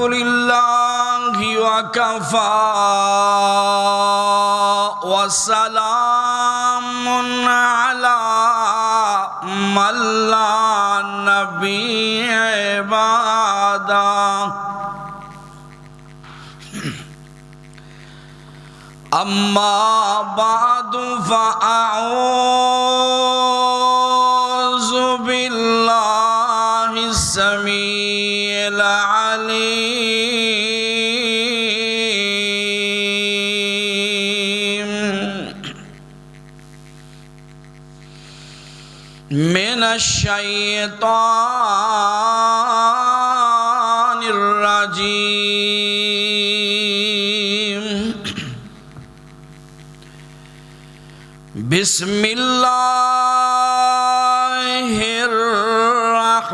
لله وكفى وسلام على من لا نبي بعده أما بعد فأعوذ بالله السميع العليم من الشيطان الرجيم بسم الله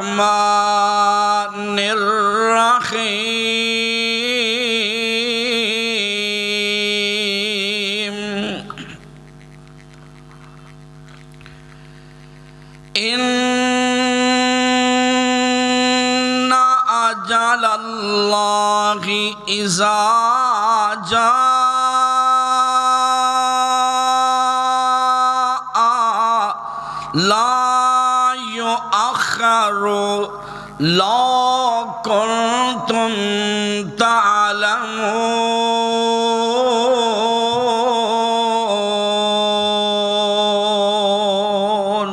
الرحمن الرحيم إن أجل الله إذا جاء لا يؤخر لو كنتم تعلمون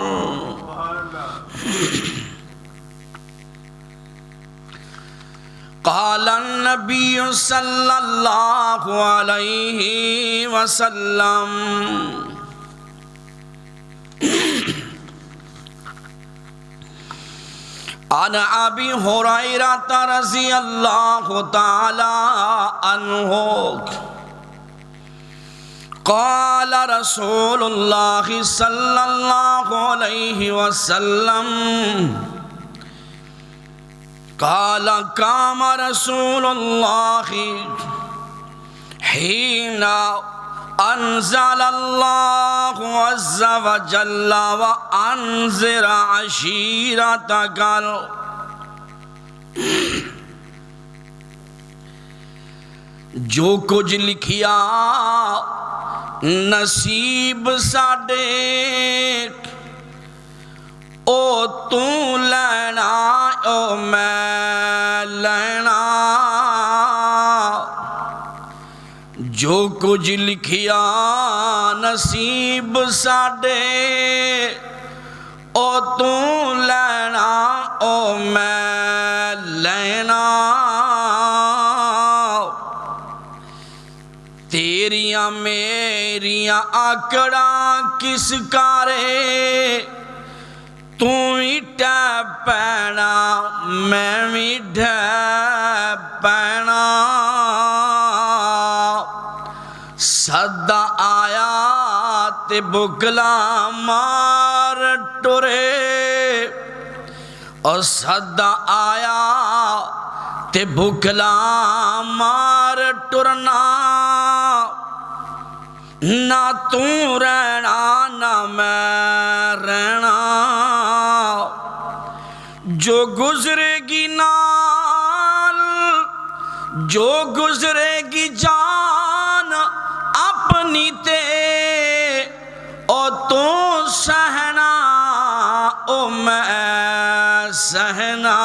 قال النبي صلى الله عليه وسلم عن أبي هريرة رضي الله تعالى عنه قال رسول الله صلى الله عليه وسلم قال قام رسول الله حين أنزل الله عز وجل وأنذر عشيرتك جو کچھ لکھیا نصیب ساڈے او تو لینا او میں لینا جو کچھ لکھیا نصیب ساڈے او تو لینا او میں لینا تیریاں میریاں آکڑاں کس کارے تو ہی ٹیپ پینا میں بھی ڈھیپ پینا صدا آیا تے بکلا مار ٹرے اور صدا آیا تے بکلا مار ٹرنا نہ تو رہنا نہ میں رہنا جو گزرے گی نال جو گزرے گی جان اپنی تے او تو سہنا او میں سہنا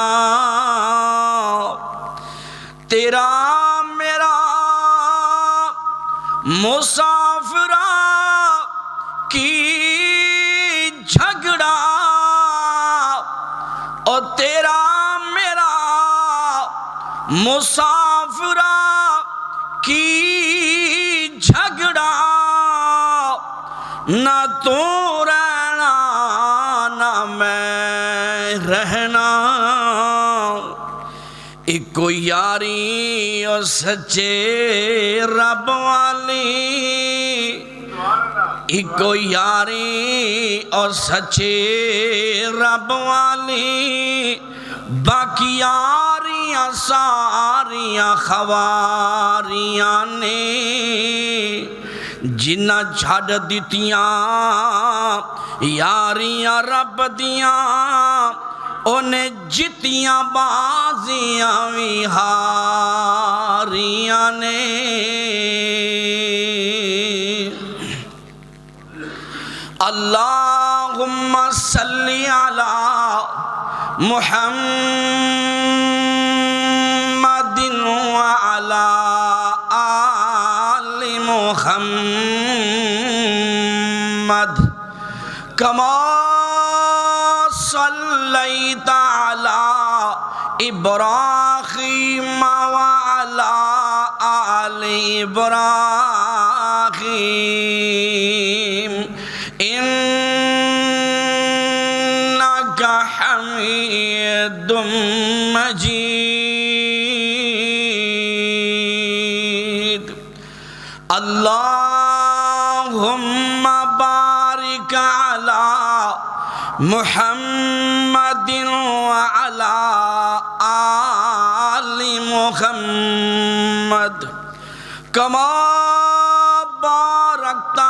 تیرا میرا مسافرہ کی جھگڑا اور تیرا میرا مسافرہ کی جھگڑا نہ تو رہنا نہ میں رہنا ایکو یاری اور سچے رب والی ایکو یاری اور سچے رب والی باقی یاریاں ساریاں خواریاں نے جنہ چھڑ دیتیاں یاریاں رب دیاں انہیں جتیاں بازیاں بھی ہاریاں نے اللہم صلی علی محمد وعلی آل محمد کما صلیت علی ابراہیم وعلی آل ابراہیم انک حمید مجید اللہم بارک علی محمد وعلی آل محمد کما بارکت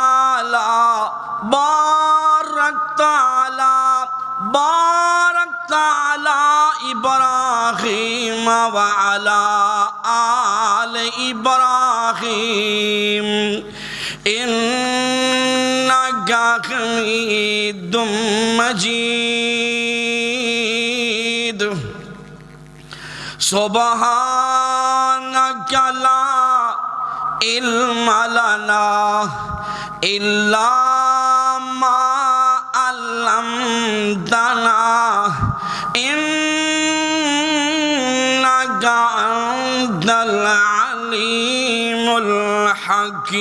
علی ابراہیم وعلی آل ابراہیم انک حمید مجید سبحانک لا علم لنا الا ما علمتنا انک انت العلیم الحکیم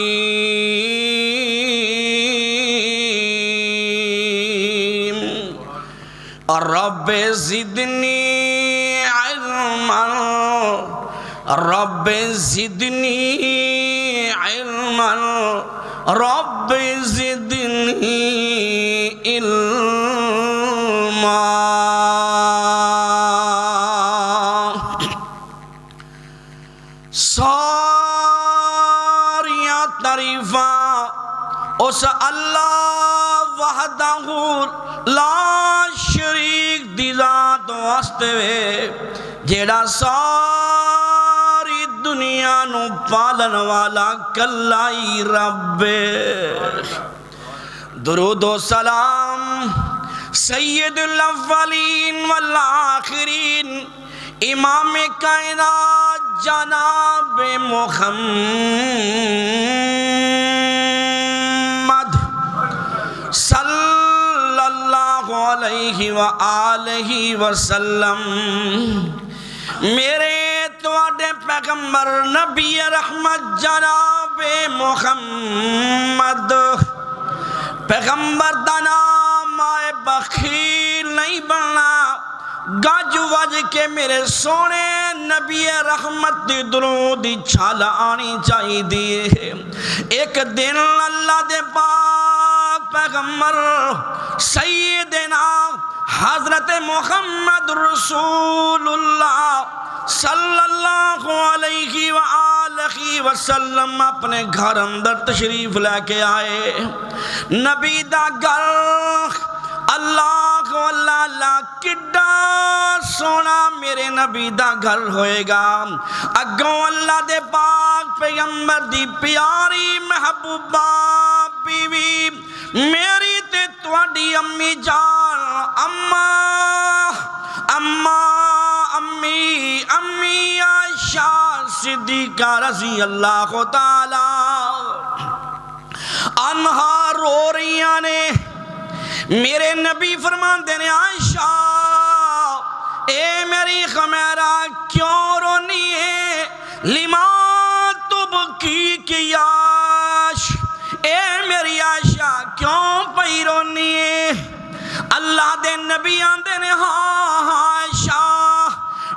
رب زدنی علما رب زدنی علما رب زدنی علما ساریاں تعریفاں اس اللہ وحدہ لا شریک دی ذات واسطے وے جیڑا ساری دنیا نو پالن والا کلائی رب درود و سلام سید الاولین والآخرین امام کائنات جناب محمد صلی اللہ علیہ وآلہ وسلم میرے تواڈے پیغمبر نبی رحمت جناب محمد پیغمبر دا نام آئے بخیل نہیں بننا گج وج کے میرے سونے نبی رحمت دی درود دی چھال آنی چاہی دیئے ایک دن اللہ دے پاک پیغمبر سیدنا حضرت محمد رسول اللہ صلی اللہ علیہ وآلہ وسلم اپنے گھر اندر تشریف لے کے آئے نبی دا گھر اللہ اللہ کڈا سونا میرے نبی دا گھر ہوئے گا اگوں اللہ دے پاک پیغمبر دی پیاری محبوبہ بیوی میری تے تواڈی امی جان امی عائشہ صدیقہ رضی اللہ تعالی عنہا رو رہیاں نے میرے نبی فرماندے نے عائشہ اے میری خمیرہ کیوں رونی ہے لما تبکی کی عائش اے میری عائشہ کیوں پئی رونی ہے اللہ دے نبی آندے نے ہاں عائشہ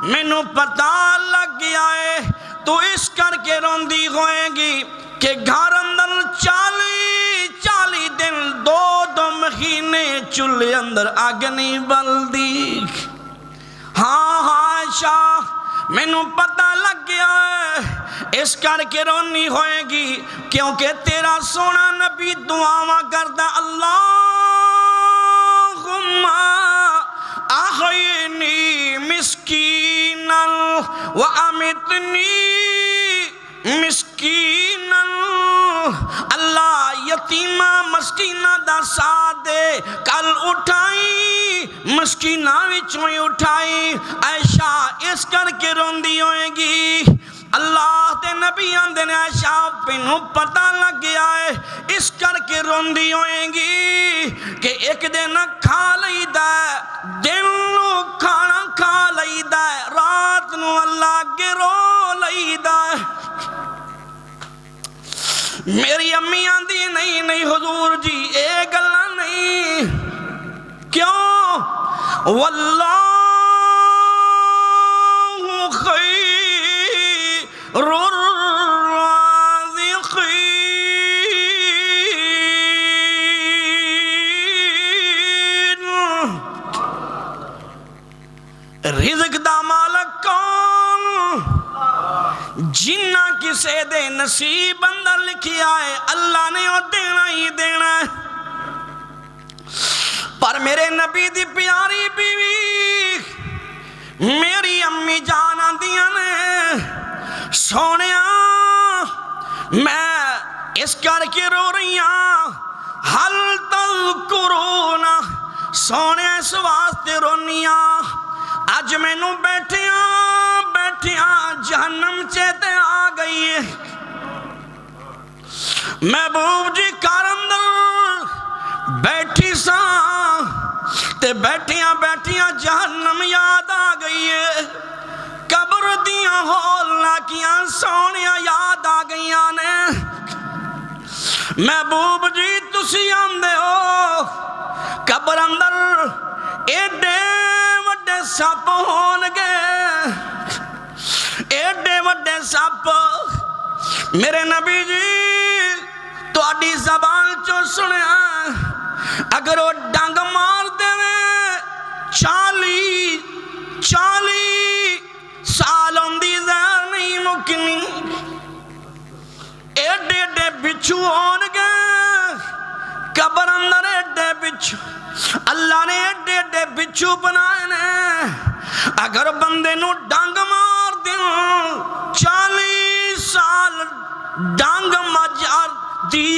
مینوں پتہ لگ گیا ہے تو اس کر کے روندی ہوئے گی کہ گھر اندر 40 دن 2 مہینے چولہے اندر آگ نہیں بلدی ہاں عائشہ مینوں پتہ لگ گیا ہے اس کر کے رونی ہوئے گی کیونکہ تیرا سونا نبی دعاواں کردا اللہم احیینی مسکینا وامیتنی مسکینا، اللہ یتیمہ مسکینہ دا ساتھ دے، کل اٹھائی مسکینہ وچوں ہی اٹھائی۔ عائشہ اس کر کے روندی ہوئے گی، اللہ دے نبی آندے نے عائشہ پینوں پتہ لگ گیا ہے اس کر کے روندی ہوئے گی کہ ایک دن کھا لئیدا ہے، دن نو کھانا کھا لئیدا ہے، رات نو اللہ کے رو لئیدا ہے۔ میری امی آندی نہیں حضور جی اے گلا نہیں، کیوں؟ واللہ خیر الرازقین، رزق دا مالک کون؟ جنہ کسے دے نصیب اندر لکھیا ہے اللہ نے وہ دینا ہی دینا ہے۔ پر میرے نبی دی پیاری بیوی میری امی جان آندیاں نے، سونیا میں اس کر کے رو رہی ہاں، حل تذکرون، سونیا اس واسطے رونیاں اج میں نو بیٹھیاں جہنم چیتے آ گئی ہے۔ محبوب جی کار اندر بیٹھی ساں تے بیٹھیاں جہنم یاد آ گئی ہے، قبر دیاں ہولنا کیاں سونیاں یاد آ گئیاں نے۔ محبوب جی تسی آندے ہو قبر اندر ایڈے وڈے سپ ہون گے، ایڈے وڈے سپ، میرے نبی جی تو اڈی زبان چو سنیا اگر وہ ڈنگ مار دے 40 سال اندی زہر نہیں مکنی، ایڈے ایڈے بچھو ہون گے قبر اندر، ایڈے بچھو اللہ نے ایڈے ایڈے بچھو بنائے نے، اگر بندے نو ڈنگ مار دیں 40 سال ڈنگ مجار دی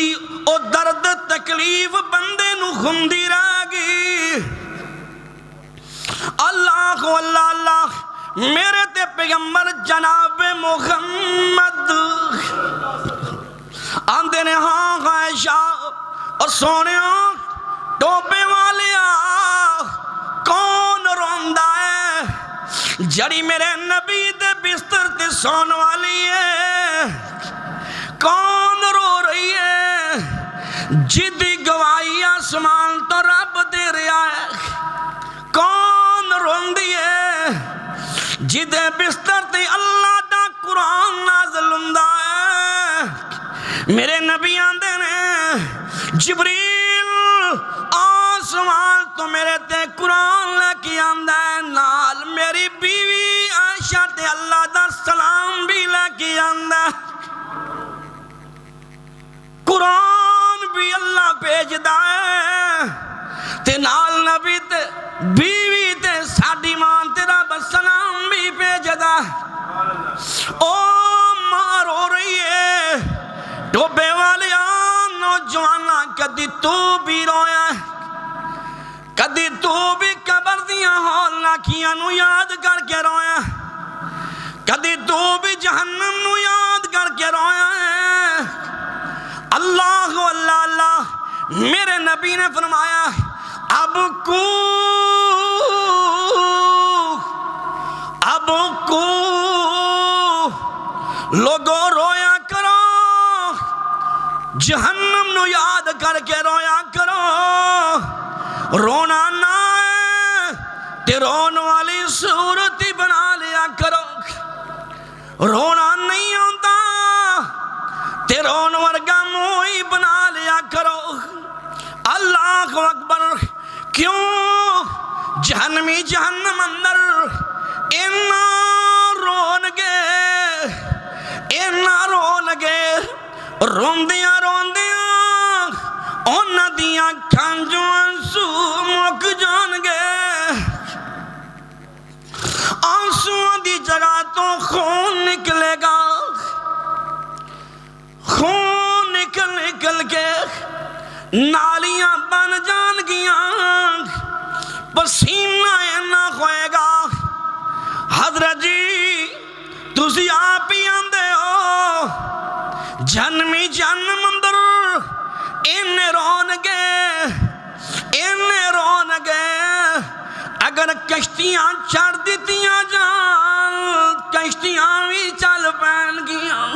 او درد تکلیف بندے نو خندی رہ گی۔ اللہ اللہ میرے تے پیغمبر جناب محمد آندے نے ہاں عائشہ اور سونیا ٹوپے والیا کون روندا ہے؟ جڑی میرے نبی دے بستر تے سون والی ہے، کون رو رہی ہے؟ جدی گواہی آسمان تو رب دے رہا ہے، کون روندی ہے؟ جدے بستر تے اللہ دا قرآن نازل ہوندا ہے۔ میرے نبی آندے نے جبریل آسمان تو میرے تے قرآن لے کے آندا ہے، نال میری بیوی عائشہ تے اللہ دا سلام بھی لے کے آندا ہے۔ قرآن بھی اللہ بھیجدا ہے تے نال نبی تے بیوی تے ساڈی ماں تیرا بسلام بھی بھیجدا ہے۔ او ماں رو رہی ہے، ٹوبے والے نوجوانا کدی تو بھی رویا ہے، کدی تو بھی قبر دیاں ہولنا کیاں نو یاد کر کے رویا، کدی تو بھی جہنم نو یاد کر کے رویا ہے۔ اللہ اللہ میرے نبی نے فرمایا اب کو لوگوں رویا کرو، جہنم نو یاد کر کے رویا کرو، رونا نہ ہے تے رون والی صورت ہی بنا لیا کرو، رونا نہیں ہوتا تے رون ورگا منہ ہی بنا لیا کرو۔ اللہ اکبر، کیوں جہنمی جہنم اندر اینا رون گے روندیاں اونا دیاں کھانجوں آنسو مک جان گے۔ تو خون نکلے گا، خون نکل نکل کے نالیاں بن جان گیاں، پسینہ اینا ہوئے گا۔ حضرت جی تسی آپ ہی آندے ہو جنمی جنم اندر انہیں رون گے، اگر کشتیاں چڑھ دیتیاں جان کشتیاں بھی چل پین گیاں۔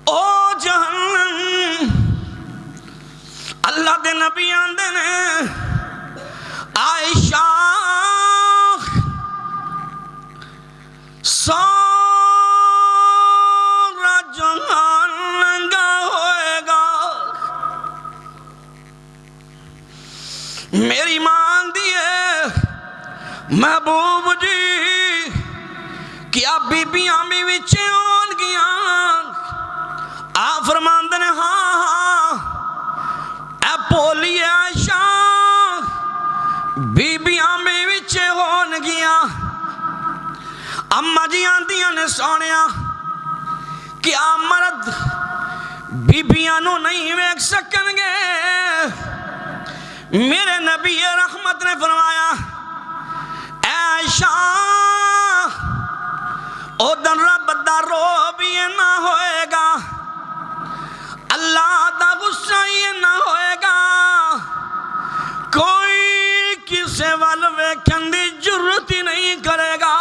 او جہنم اللہ دے نبی آندے نے عائشہ سارا جہان ننگا ہوئے گا۔ میری مان دیئے محبوب جی کیا بی بیاں بھی وچے ہون گیاں؟ آپ فرماندے نے ہاں اے پولی عائشہ بی بیاں بھی وچے ہون گیاں۔ اماں جی آندیاں نے سونیا کیا مرد بیبیاں نو نہیں ویکھ سکن گے؟ میرے نبی رحمت نے فرمایا اے عائشہ او دن رب دا رو بھی نہ ہوئے گا، اللہ دا غصہ یہ نہ ہوئے گا، کوئی کسے وال ویکھن دی جرت ہی نہیں کرے گا۔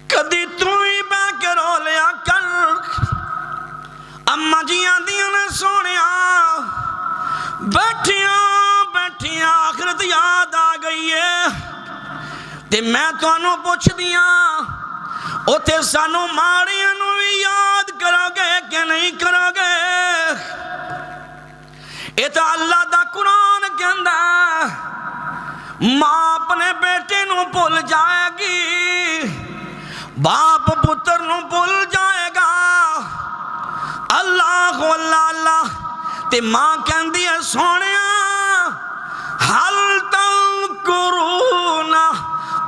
کدی تو ہی بے کے رو لیا کر۔ اماں جی آندیاں نے سونیا بیٹھیاں آخرت یاد آ گئی ہے تے میں تو انہوں پوچھ دیاں اوتے سانو ماڑیاں نو بھی یاد کرو گے کہ نہیں کرو گے؟ یہ تو اللہ دا قرآن کہندا ماں اپنے بیٹے نو بھول جائے گی، باپ پتر نو بھول جائے گا، اللہ اللہ اللہ تے ماں کہندی ہے سونیا حل تذکرون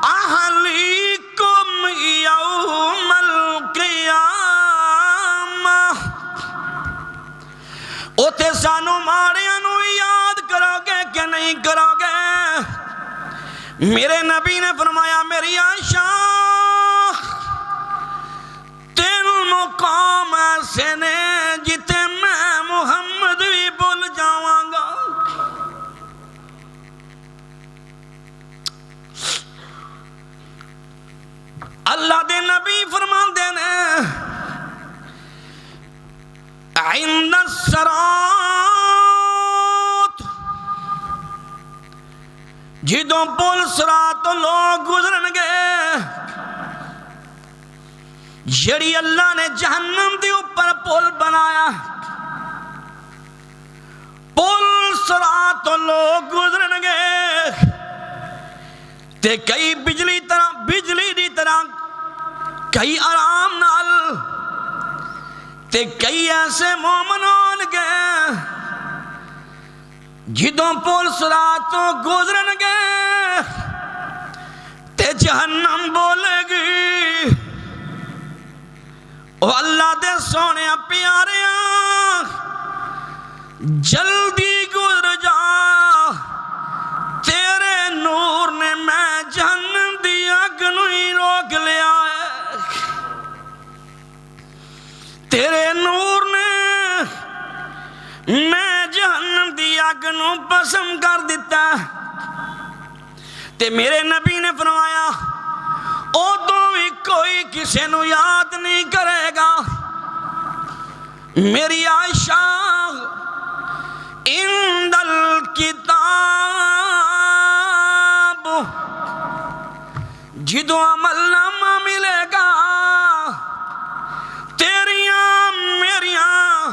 اہلیکم یوم القیامہ، اوتے سانو ماڑیاں نو یاد کرو گے کہ نہیں کرو گے؟ میرے نبی نے فرمایا میری عائشہ مقام ایسے نے جتے میں محمد بھی بھول جاواں گا۔ اللہ دے نبی فرماندے نے عند الصراط جدوں پل صراط لوگ گزرن گے، جڑی اللہ نے جہنم دی اوپر پل بنایا، پل صراط لوگ گزرن گے تے کئی بجلی دی طرح کئی آرام نال تے کئی ایسے مومن ہون گے جدوں پل صراط گزرن گے تے جہنم بولے گی او اللہ دے سونے پیارے جلدی گزر جا، تیرے نور نے میں جہنم دی اگ نو ہی روک لیا ہے، تیرے نور نے میں جہنم دی اگ نو پسند کر دیتا ہے۔ تے میرے نبی نے فرمایا ادوں بھی کوئی کسی نو یاد نہیں کرے گا۔ میری عائشہ عند الکتاب جدوں عمل نامہ ملے گا تیریاں میریاں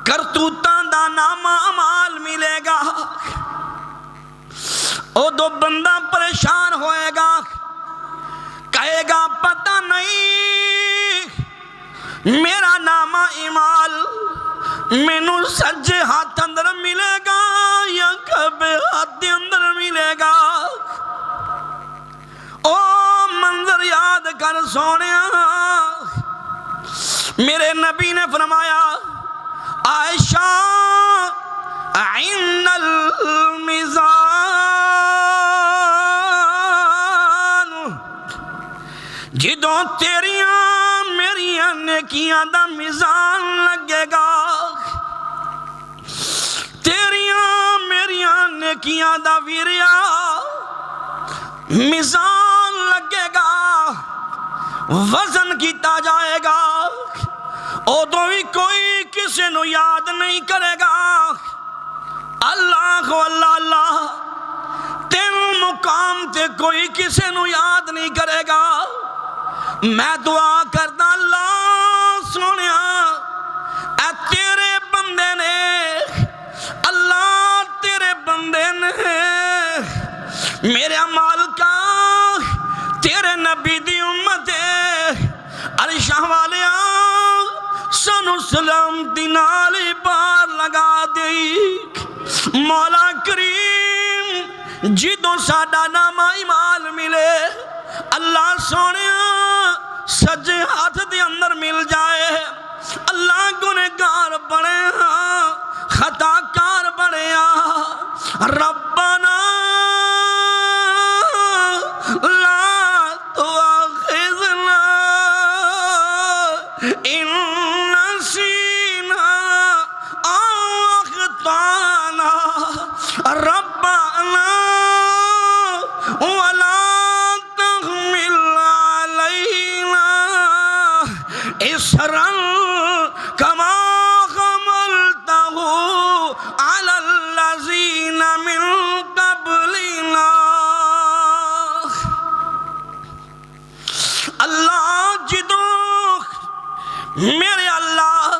کرتوتاں دا نامہ عمال ملے گا، ادوں بندہ پریشان ہوئے گا، کہے گا پتہ نہیں میرا نامہ اعمال مینوں سجے ہاتھ اندر ملے گا کبے ہاتھ دے اندر ملے گا او منظر یاد کر سونیا میرے نبی نے فرمایا عائشہ عند المیزان جدوں تیریاں میریاں نیکیاں دا میزان لگے گا تیریاں میریاں نیکیاں دا ویریا میزان لگے گا وزن کیتا جائے گا ادو بھی کوئی کسی نو یاد نہیں کرے گا اللہ اللہ اللہ تین مقام تے کوئی کسی نو یاد نہیں کرے گا میں دعا کردا اللہ سونیا اے تیرے بندے نے اللہ تیرے بندے نے میرے مالکا تیرے نبی دی امت عرشہ والیا سنو سلامتی نالی بار لگا دی مولا کریم جدوں ساڈا نام ایمان ملے اللہ سونے سجے ہاتھ دے اندر مل جائے اللہ گنہگار بنے خطا کار بنے ربنا لا تؤاخذنا ان نسینا او اخطانا ربنا ولا تحمل علينا إصرا كما حملته على الذين من قبلنا اللہ جدوں میرے اللہ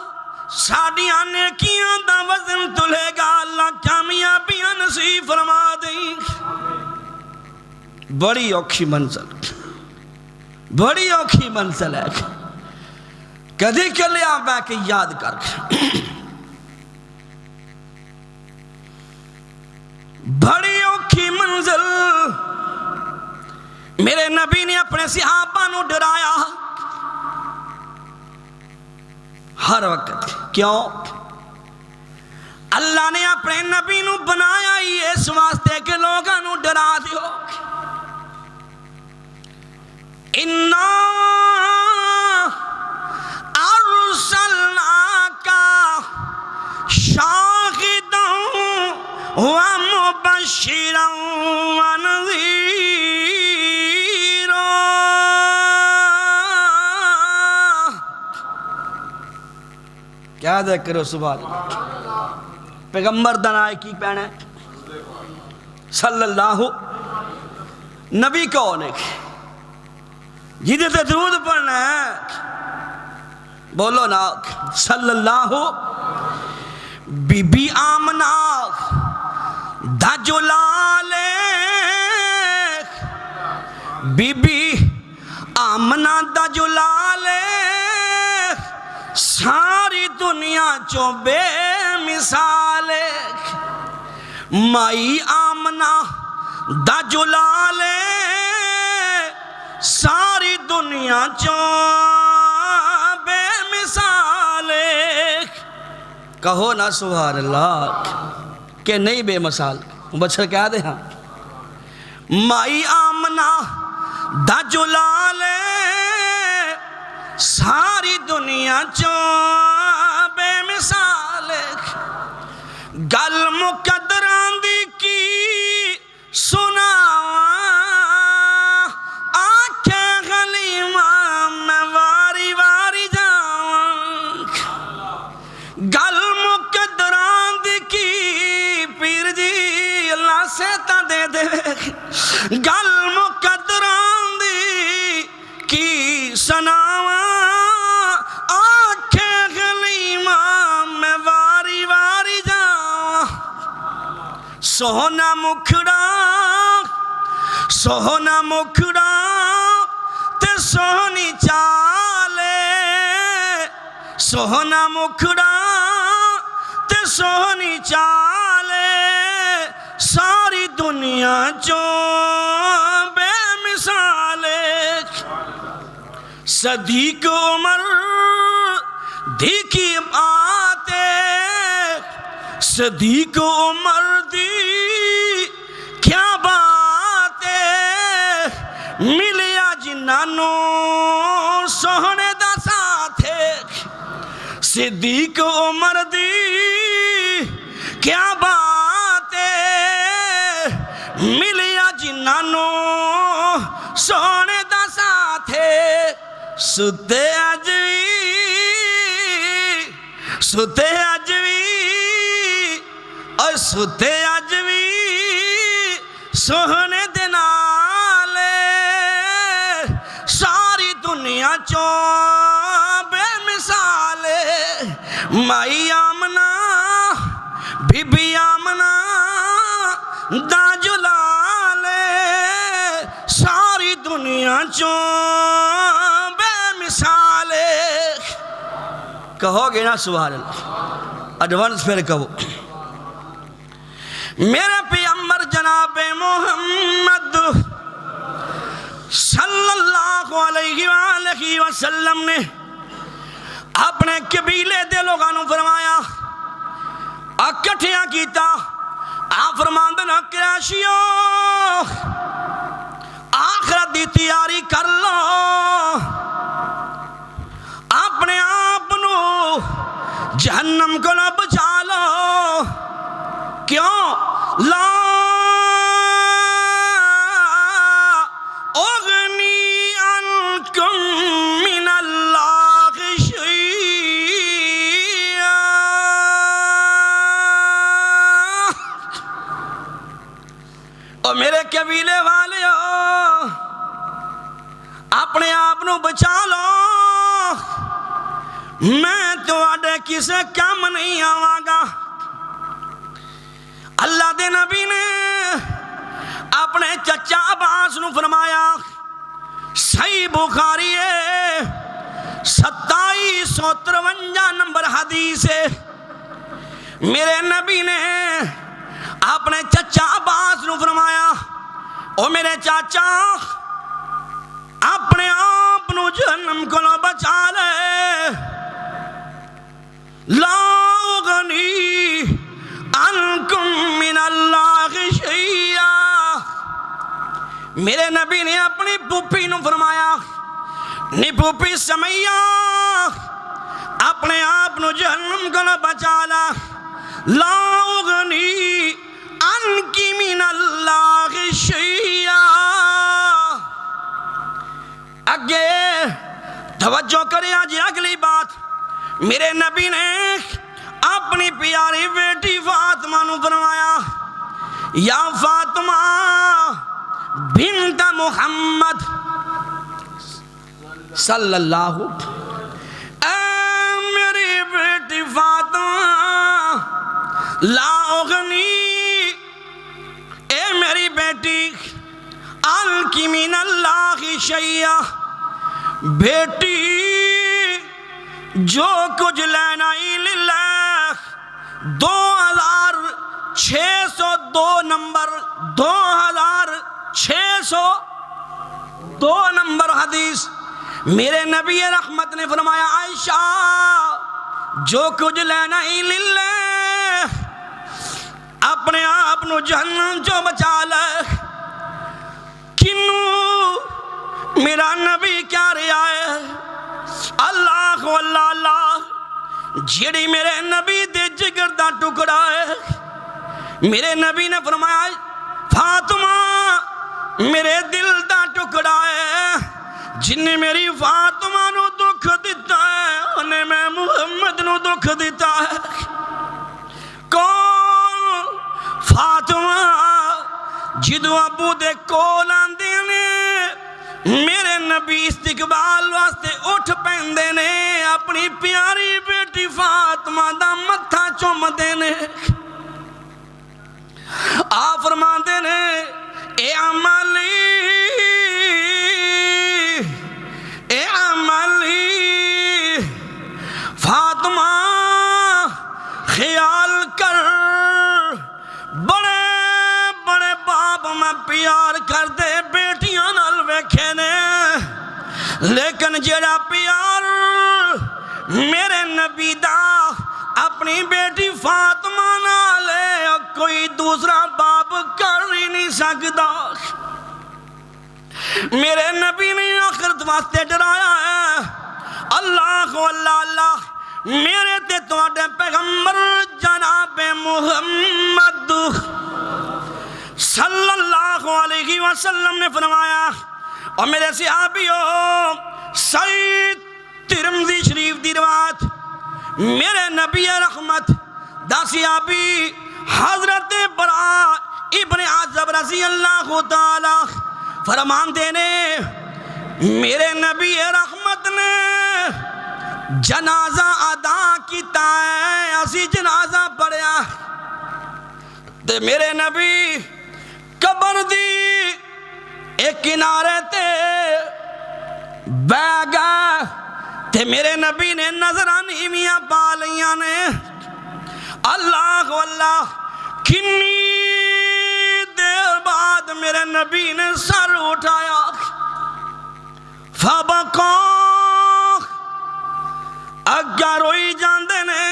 ساڑیاں نیکیاں دا وزن تلے گا اللہ کامیابیاں نصیب فرما دیں بڑی اوکھی منزل بڑی اوکھی منزل ہے کدھی کلے آپ کے یاد کر بڑی اوکھی منزل میرے نبی نے اپنے صحابہ نو ڈرایا ہر وقت کیوں اللہ نے اپنے نبی نو بنایا ہی اس واسطے کہ لوگاں نو ڈرا دیو اِنَّا أَرْسَلْنَاكَ شَاهِدًا وَمُبَشِّرًا وَنَذِيرًا کیا ذکر ہو سبحان اللہ پیغمبر دنائے کی پہنے صلی اللہ نبی کون ہے جیدے تے درود پڑھنا ہے بولو نا صلی اللہ بی بی آمنہ دا جلالے بی بی آمنہ دا جلالے ساری دنیا چو بے مثالے مائی آمنہ دا جلالے ساری دنیا چو بے مثالے کہو نا سبحان اللہ کہ نہیں بے مثال بچھر کیا دے ہاں مائی آمنہ دا جلالے ساری دنیا چو بے مثالے گل مقدران دی کی سنا گل مقدران دی کی سناواں آنکھیں غلیماں میں واری واری جاواں سونا مکھڑا تے سونی چالے سونا مکھڑا تے سونی چالے ساری دنیا چوں بے مثال صدیق عمر دی کی آتے صدیق عمر دی کیا بات ہے ملیا جنانوں سونے دا ساتھ صدیق عمر دی کیا بات ہے ملیا جنانوں سونے دا ساتھ ستے اج بھی اور ستے اج بھی سونے دے نال ساری دنیا چوں بے مثال مائی آمنہ بی بی آمنہ دا جلال ساری دنیا چوں بے مثال کہو گے نا سبحان اللہ ایڈوانس پھر کہو میرے پیغمبر جناب محمد صلی اللہ علیہ وآلہ وسلم نے اپنے قبیلے دے لوگانوں فرمایا اکٹھیاں کیتا آپ فرماندن قریشیو آخرت دی تیاری کر لو اپنے آپ نو جہنم کو نہ بچا لو کیوں لا اغنی عنکم من اللہ شیئا اور میرے قبیلے والے ہو اپنے آپ نو بچا لو میں تو آڈے کسے کم نہیں آواں گا اللہ دے نبی نے اپنے چچا عباس نو فرمایا صحیح بخاری 2753 نمبر حدیث ہے میرے نبی نے اپنے چچا عباس نو فرمایا او میرے چاچا اپنے آپ نو جہنم کو نہ بچا لے لا اغنی عنکم من اللہ شیئا میرے نبی نے اپنی پھوپھی نو فرمایا نی پھوپھی سمیہ اپنے آپ نو جہنم کو نہ بچا لا اغنی عنکی من اللہ شیئا اگے توجہ کرے آج اگلی بات میرے نبی نے اپنی پیاری بیٹی فاطمہ نو فرمایا یا فاطمہ بنت محمد صلی اللہ اے میری بیٹی فاطمہ لا اغنی اے میری بیٹی عنکی من اللہ شیئا بیٹی جو کچھ لینا للہ 2602 نمبر 2602 نمبر حدیث میرے نبی رحمت نے فرمایا عائشہ جو کچھ لینا للہ اپنے آپ نو جہنم جو بچا لے کنو میرا نبی کیا رہا ہے اللہ واللہ اللہ جیڑی میرے نبی دے جگر دا ٹکڑا ہے میرے نبی نے فرمایا فاطمہ میرے دل دا ٹکڑا ہے جن نے میری فاطمہ نو دکھ دیتا ہے انہیں میں محمد نو دکھ دیتا ہے کون فاطمہ جدو ابو دے کول آندے نے میرے نبی استقبال واسطے اٹھ پیندے نے اپنی پیاری بیٹی فاطمہ دا متھا چوم دے نے آپ فرماندے نے اے عملی فاطمہ خیال کر بڑے میں پیار کردے بیٹیاں نال ویکھے نے، لیکن جڑا پیار میرے نبی دا اپنی بیٹی فاطمہ نال کوئی دوسرا باپ کر ہی نہیں سکتا۔ میرے نبی نے آخرت واسطے ڈرایا ہے، اللہ اللہ میرے تے تواڈے پیغمبر جناب محمد صلی اللہ علیہ وسلم نے فرمایا، اور میرے صحابیوں صحیح ترمذی شریف دی روایت، میرے نبی رحمت دا صحابی حضرت براء ابن عازب رضی اللہ تعالی فرمان دینے، میرے نبی رحمت نے جنازہ ادا کیتا ہے، اسی جنازہ پڑھیا تے میرے نبی قبر دی ایک کنارے تے بیٹھ گئے تے میرے نبی نے نظرانی میاں پا لیاں نے۔ اللہ اللہ کنی دیر بعد میرے نبی نے سر اٹھایا، فبقا اگا روئی جاندے نے،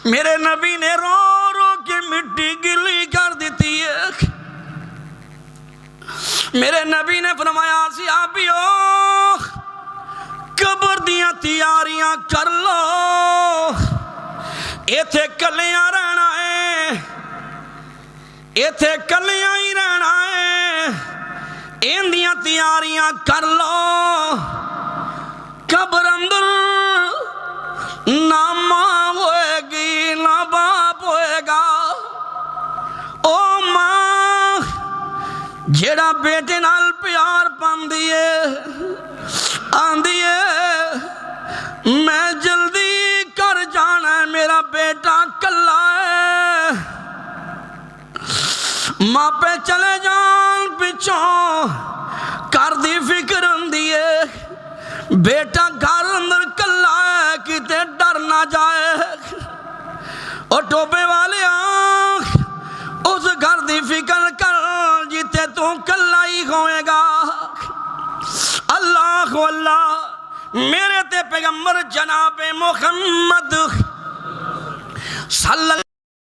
میرے نبی نے رو رو کے مٹی گلی کر دیتی ہے۔ میرے نبی نے فرمایا صحابیو قبر دیاں تیاریاں کر لو، ایتھے کلیاں رہنا ہے، ایتھے کلیاں ہی رہنا ہے، این دیاں تیاریاں کر لو، قبر اندر نہ ماں ہوئے گی نہ باپ ہوئے گا۔ او ماں جیڑا بیٹے نال پیار پاندی ہے، آندی ہے میں جلدی کر جانا ہے، میرا بیٹا کلا ہے، ماں پہ چلے جان پچھوں کر دی فکر ہوندی ہے، بیٹا گھر اندر کلا ہے کتے ڈر نہ جائے۔ اور ٹوپے والے آنکھ اس گھر دی فکر کر جیتے تو کلا ہی ہوئے گا۔ اللہ اللہ میرے تے پیغمبر جناب محمد صلی اللہ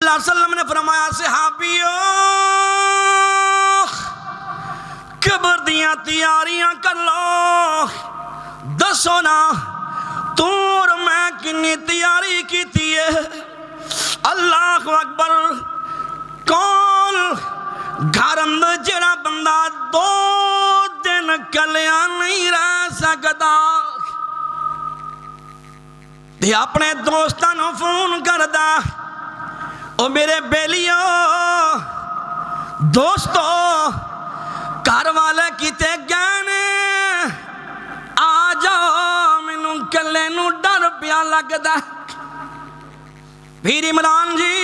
علیہ وسلم نے فرمایا صحابیو قبر دیاں تیاریاں کر لو، دسو نا تور میں کنی تیاری کی تھی ہے۔ اللہ اکبر، کون گھر اندر جڑا بندہ 2 دن کلیاں نہیں رہ سکتا تے اپنے دوستانوں فون کردا، او میرے بیلیو دوستو گھر والے کیتے گئے نے، آ جاؤ مینوں کلے نو ڈر پیا لگدا۔ پیر عمران جی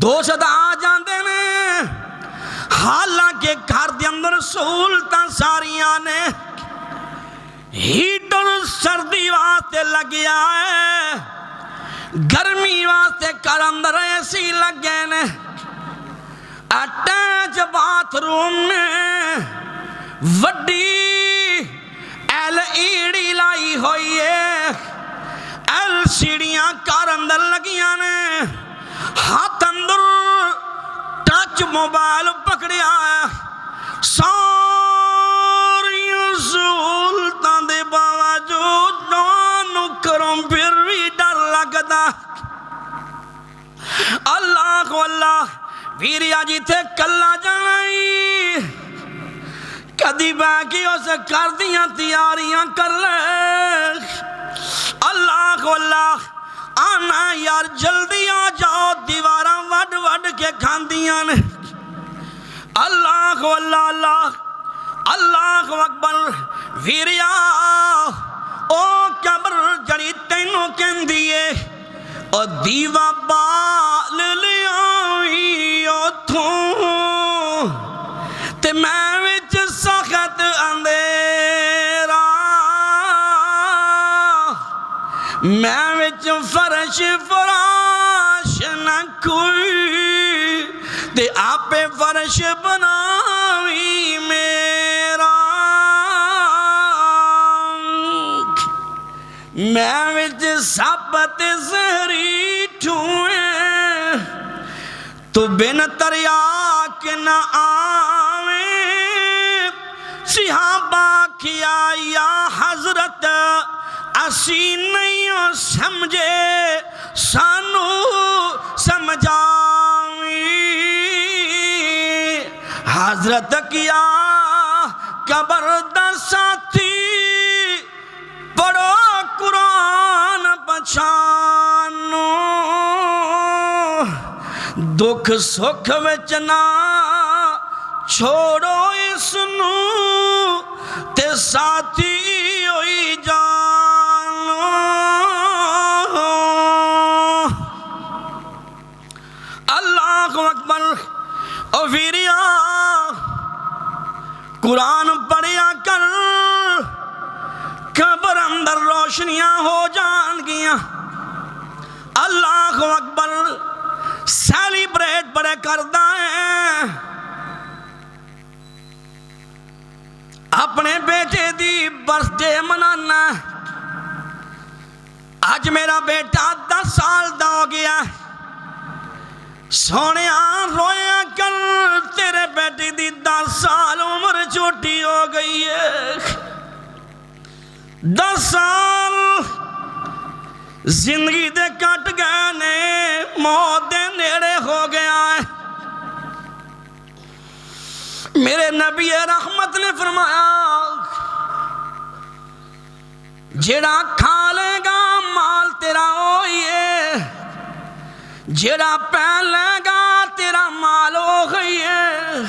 دوست آ جاندے نے، حالانکہ گھر دے اندر سہولتاں ساریاں نے، ہیٹر سردی واسطے لگیا ہے، گرمی واسطے گھر اندر ایسی لگے نے، اٹیچ باتھ روم نے وڈی LED لائی ہوئی ہے، LCDیاں کار اندر لگیاں نے، ہاتھ اندر ٹچ موبائل پکڑیا ہے، ساری سہولتاں دے باوجود نو کروں پھر بھی ڈر لگدا۔ اللہ اللہ ویریا جی تھے کلا جانائی کدی باقی اسے کر دیاں تیاریاں کر لے۔ اللہ اللہ آنا یار جلدی آ جاؤ، دیواراں وڈ وڈ کے کھاندیاں نے۔ اللہ اللہ اللہ اکبر ویریا او قبر جڑی تینوں کہندی ہے، او دیوا بال لیائی اوتھوں تے میں وچ سخت اندھیرا، میں وچ فرش فراش نہ کوئی تے آپے فرش بناوی میرا میں وچ سب تے زہری ٹھوئے تو بن تریا کے نہ آویں صحابہ کیا یا حضرت اسی نہیں سمجھے سانو سمجھاویں حضرت کیا قبر دا ساتھی پڑھو قرآن پچھانو دکھ سکھ وچ نہ چھوڑو اس نو تے ساتھی ہوئی جانو اللہ اکبر او ویریا قرآن پڑھیا کر قبر اندر روشنیاں ہو جان گیاں اللہ اکبر سیلیبریٹ بڑے کردہ ہیں اپنے بیٹے دی برتھ ڈے منانا آج میرا بیٹا 10 سال دا ہو گیا سونیا رویا کر تیرے بیٹی دی 10 سال عمر چھوٹی ہو گئی ہے 10 سال زندگی دے کٹ گئے نے موت دے نیڑے ہو گیا ہے میرے نبی رحمت نے فرمایا جیڑا کھا لے گا مال تیرا ہوئی ہے جیڑا پہن لے گا تیرا مال ہو گئی ہے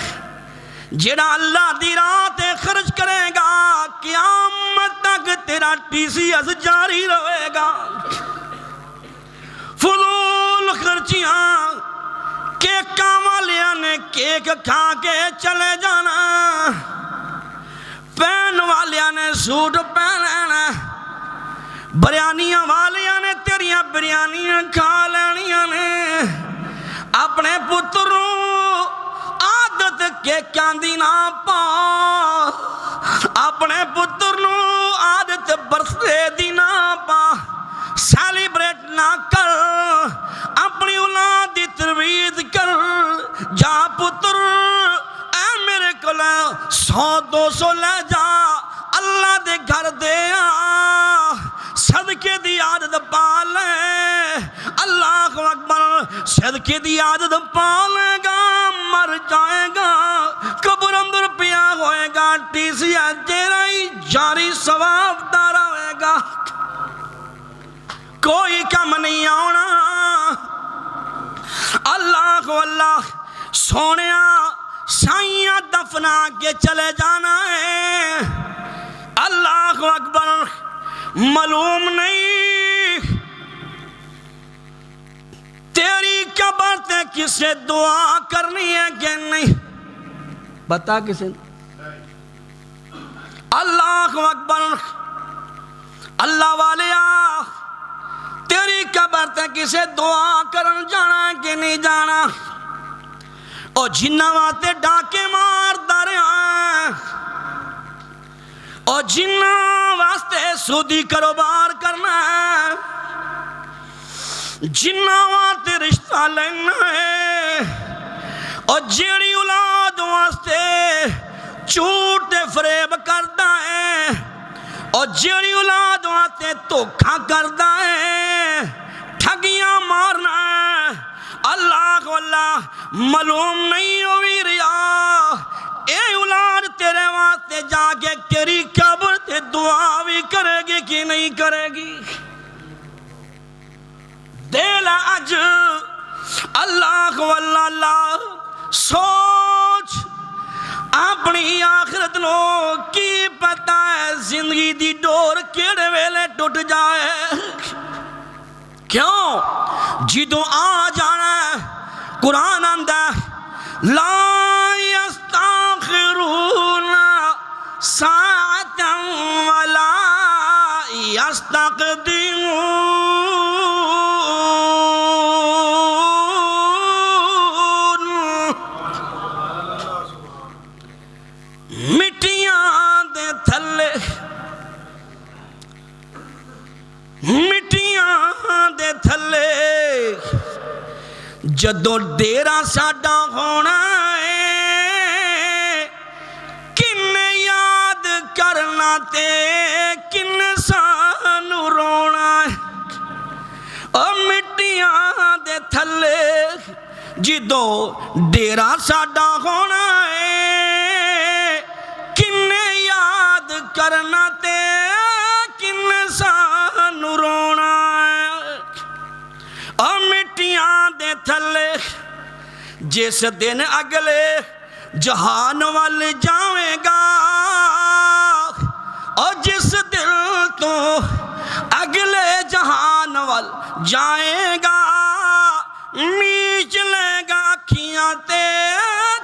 جیڑا اللہ دی راہ تے خرچ کرے گا قیامت تک تیرا TCS جاری رہے گا فضول خرچیاں کیکاں والیاں نے کیک کھا کے چلے جانا پہن والیاں نے سوٹ پہننا بریانیاں والیاں نے تیریاں بریانیاں کھا لینیاں نے اپنے پتروں عادت کیکاں دی نہ پا اپنے پتروں عادت برثڈے دی نہ پا سیلیبریٹ نہ کر اپنی اولاد دی ترویج کر جا پتر اے میرے کو 100-200 لے جا اللہ دے گھر دے صدقے دی عادت پالے اللہ اکبر صدقے دی عادت پالے گا مر جائے گا قبر اندر پیا ہوئے گا TCS جیرائی جاری ثواب دارا ہوئے گا کوئی کم نہیں آنا اللہ کو اللہ سونیا سائیاں دفنا کے چلے جانا ہے اللہ اکبر معلوم نہیں تیری قبر تے کسے دعا کرنی ہے کہ نہیں بتا کسے اللہ اکبر اللہ والے تیری قبر تے کسے دعا کرن جانا ہے کہ نہیں جانا او جنہ واتے ڈاکے مار دارے او جنہ واسطے سودی کاروبار کرنا ہے جنہ واسطے رشتہ لینا ہے او جیڑی اولاد واسطے جھوٹ فریب کردا ہے اور جیڑی اولاد واسطے دھوکا کردا ہے ٹھگیاں مارنا ہے اللہ کو اللہ معلوم نہیں ہوئی ریا اے اولاد تیرے واسطے جا کے تیری قبر تے دعا بھی کرے گی کہ نہیں کرے گی دل اج اللہ کو اللہ سوچ اپنی آخرت نو کی پتہ ہے زندگی دی ڈور کیڑے ویلے ٹوٹ جائے کیوں جدوں آ جانا ہے قرآن آندہ لا یستاخرون ساعتا ولا یستقدمون جدوں ڈیرا ساڈا ہونا ہے کن یاد کرنا تے کن سانو رونا ہے او مٹیاں دے تھلے جدوں ڈیرا ساڈا ہونا ہے کن یاد کرنا تے کن سانو رونا ہے او مٹیاں دے تھلے جس دن اگلے جہان وال جاویں گا اور جس دل تو اگلے جہان وال جائے گا میچ لے گا اکھیاں تے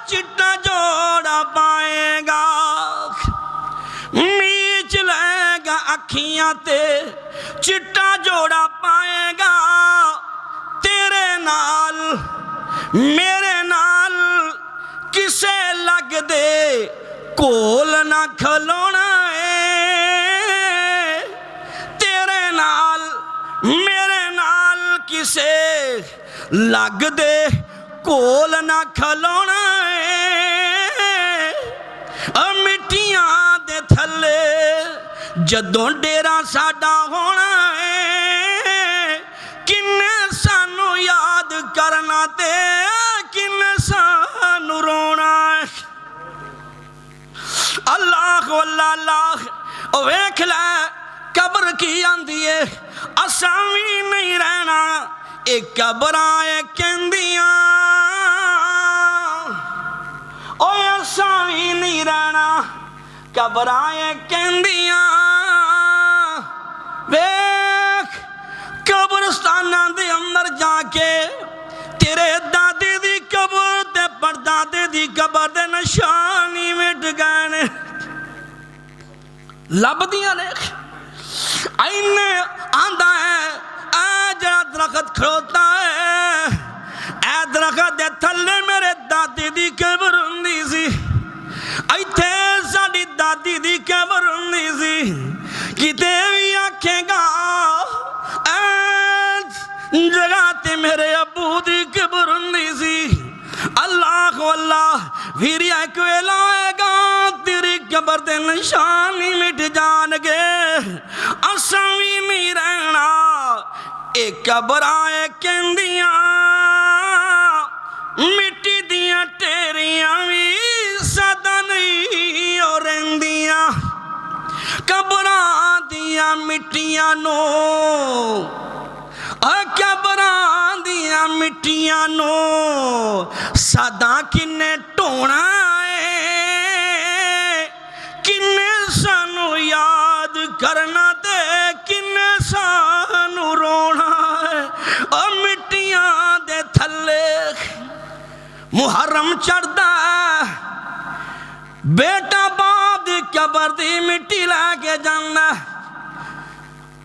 چٹا جوڑا پائے گا میچ لے گا اکھیاں تے چٹا جوڑا پائے گا تیرے نال میرے نال کسے لگ دے کول نہ کھلونا ہے تیرے نال میرے نال کسے لگ دے کول نہ کھلونا ہے مٹیاں دے تھلے جدوں ڈیرا ساڈا ہونا ہے کن سانو یاد کرنا تے کن سانو رونا ہے اللہ اللہ ویکھ لے قبر کی آندی ہے اساں وی نہیں رہنا اے قبراں کہندیاں اوے اساں وی نہیں رہنا قبراں کہندیاں ویکھ قبرستاناں دے اندر جا کے تیرے دادے دی قبر تے پردادے دی قبر دے نشانی مٹ گئے نے لب دیاں نے اینے آندا ہے اے جڑا درخت کھڑوتا ہے اے درخت دے تھلے میرے دادی دی قبر ہوندی سی ایتھے ساڈی دادی دی قبر ہوندی سی کتے وی آکھے گا اے جگہ تے میرے ابو دی قبر ہوندی سی اللہ اللہ پھر ایک ویلا آئے گا تیری قبر دے نشانی مٹ جان گے اساں وی نہیں رہنا اے قبراں کہندیاں مٹی دیاں ٹیریاں وی سدا نہیں او رہندیاں قبراں دیاں مٹیاں نو قبراں دیاں مٹیاں نو سدا کنے ٹونا ہے کنے سانو یاد کرنا تے کنے سانو رونا ہے او مٹیاں دے تھلے محرم چڑھدا ہے بیٹا باپ دی قبر دی مٹی لے کے جانا